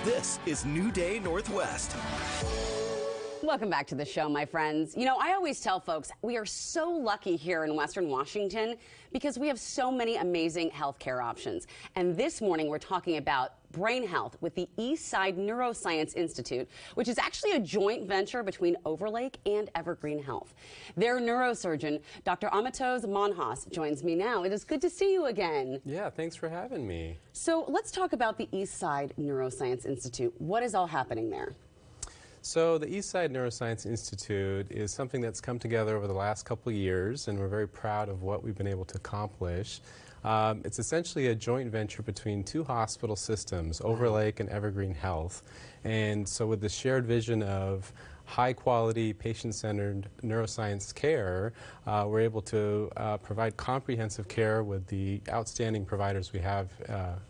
This is New Day Northwest. Welcome back to the show, my friends. You know, I always tell folks we are so lucky here in Western Washington because we have so many amazing healthcare options. And this morning we're talking about brain health with the Eastside Neuroscience Institute, which is actually a joint venture between Overlake and EvergreenHealth. Their neurosurgeon, Dr. Amitoz Manhas, joins me now. It is good to see you again. Yeah, thanks for having me. So let's talk about the Eastside Neuroscience Institute. What is all happening there? So the Eastside Neuroscience Institute is something that's come together over the last couple of years, and we're very proud of what we've been able to accomplish. It's essentially a joint venture between two hospital systems, Overlake and EvergreenHealth. And so with the shared vision of high-quality, patient-centered neuroscience care, we're able to provide comprehensive care with the outstanding providers we have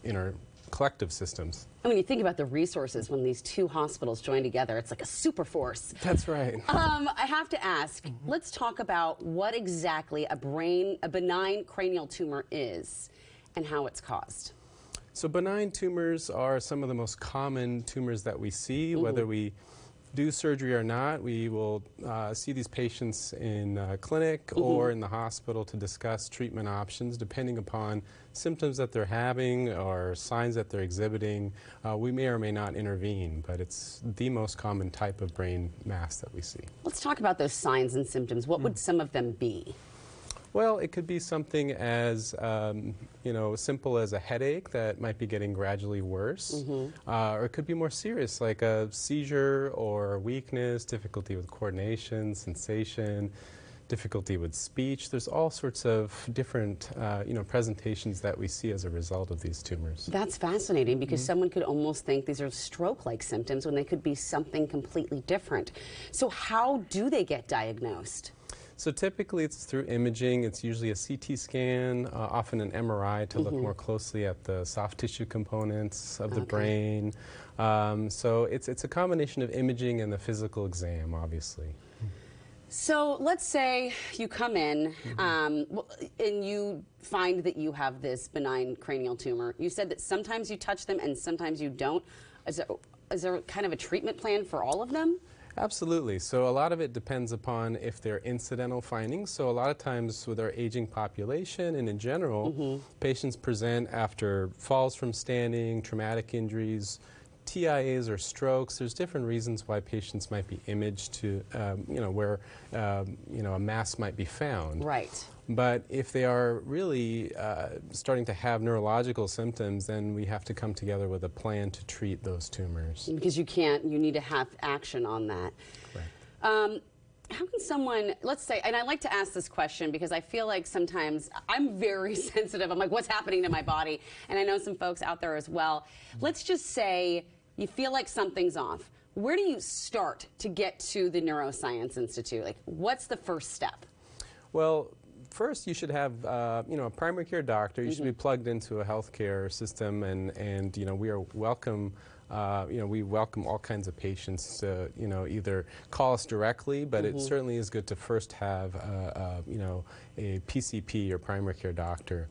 in our collective systems. And when you think about the resources when these two hospitals join together, it's like a super force. That's right. I have to ask, let's talk about what exactly a benign cranial tumor is and how it's caused. So benign tumors are some of the most common tumors that we see, whether we do surgery or not. We will see these patients in clinic or in the hospital to discuss treatment options depending upon symptoms that they're having or signs that they're exhibiting. We may or may not intervene, but it's the most common type of brain mass that we see. Let's talk about those signs and symptoms. What would some of them be? Well, it could be something as simple as a headache that might be getting gradually worse, or it could be more serious, like a seizure or weakness, difficulty with coordination, sensation, difficulty with speech. There's all sorts of different presentations that we see as a result of these tumors. That's fascinating because someone could almost think these are stroke-like symptoms when they could be something completely different. So how do they get diagnosed? So typically it's through imaging. It's usually a CT scan, often an MRI to look more closely at the soft tissue components of the brain. So it's a combination of imaging and the physical exam, obviously. So let's say you come in and you find that you have this benign cranial tumor. You said that sometimes you touch them and sometimes you don't. Is there kind of a treatment plan for all of them? Absolutely. So a lot of it depends upon if they're incidental findings. So a lot of times with our aging population and in general, patients present after falls from standing, traumatic injuries, TIAs or strokes. There's different reasons why patients might be imaged to, where, a mass might be found. Right. But if they are really starting to have neurological symptoms, then we have to come together with a plan to treat those tumors. Because you need to have action on that. Right. How can someone, let's say, and I like to ask this question because I feel like sometimes I'm very sensitive. I'm like, what's happening to my body? And I know some folks out there as well. Let's just say you feel like something's off. Where do you start to get to the Neuroscience Institute? Like, what's the first step? Well, first, you should have, a primary care doctor. You should be plugged into a healthcare system, and we are welcome. We welcome all kinds of patients to, either call us directly, but it certainly is good to first have, a PCP or primary care doctor.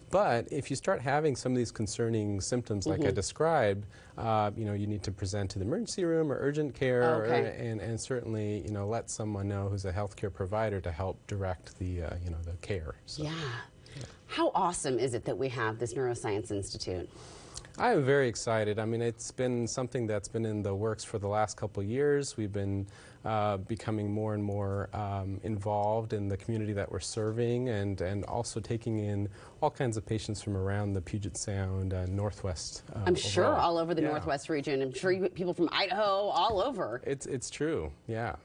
But if you start having some of these concerning symptoms like I described, you need to present to the emergency room or urgent care, and certainly, let someone know who's a healthcare provider to help direct the, the care. So, yeah. How awesome is it that we have this Neuroscience Institute? I am very excited. I mean, it's been something that's been in the works for the last couple of years. We've been becoming more and more involved in the community that we're serving, and also taking in all kinds of patients from around the Puget Sound and Northwest. I'm sure all over the Northwest region. I'm sure you get people from Idaho, all over. It's true, yeah.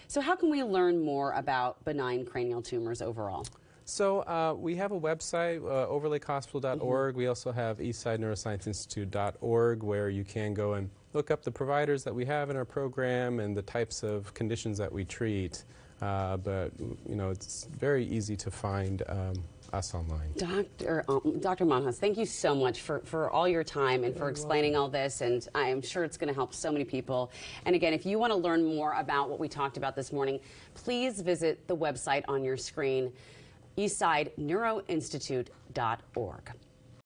So how can we learn more about benign cranial tumors overall? So we have a website, overlakehospital.org. We also have eastsidneuroscienceinstitute.org, where you can go and look up the providers that we have in our program and the types of conditions that we treat. But it's very easy to find us online. Dr. Manhas, thank you so much for all your time and for explaining all this, and I am sure it's going to help so many people. And again, if you want to learn more about what we talked about this morning, please visit the website on your screen, eastsidneuroinstitute.org.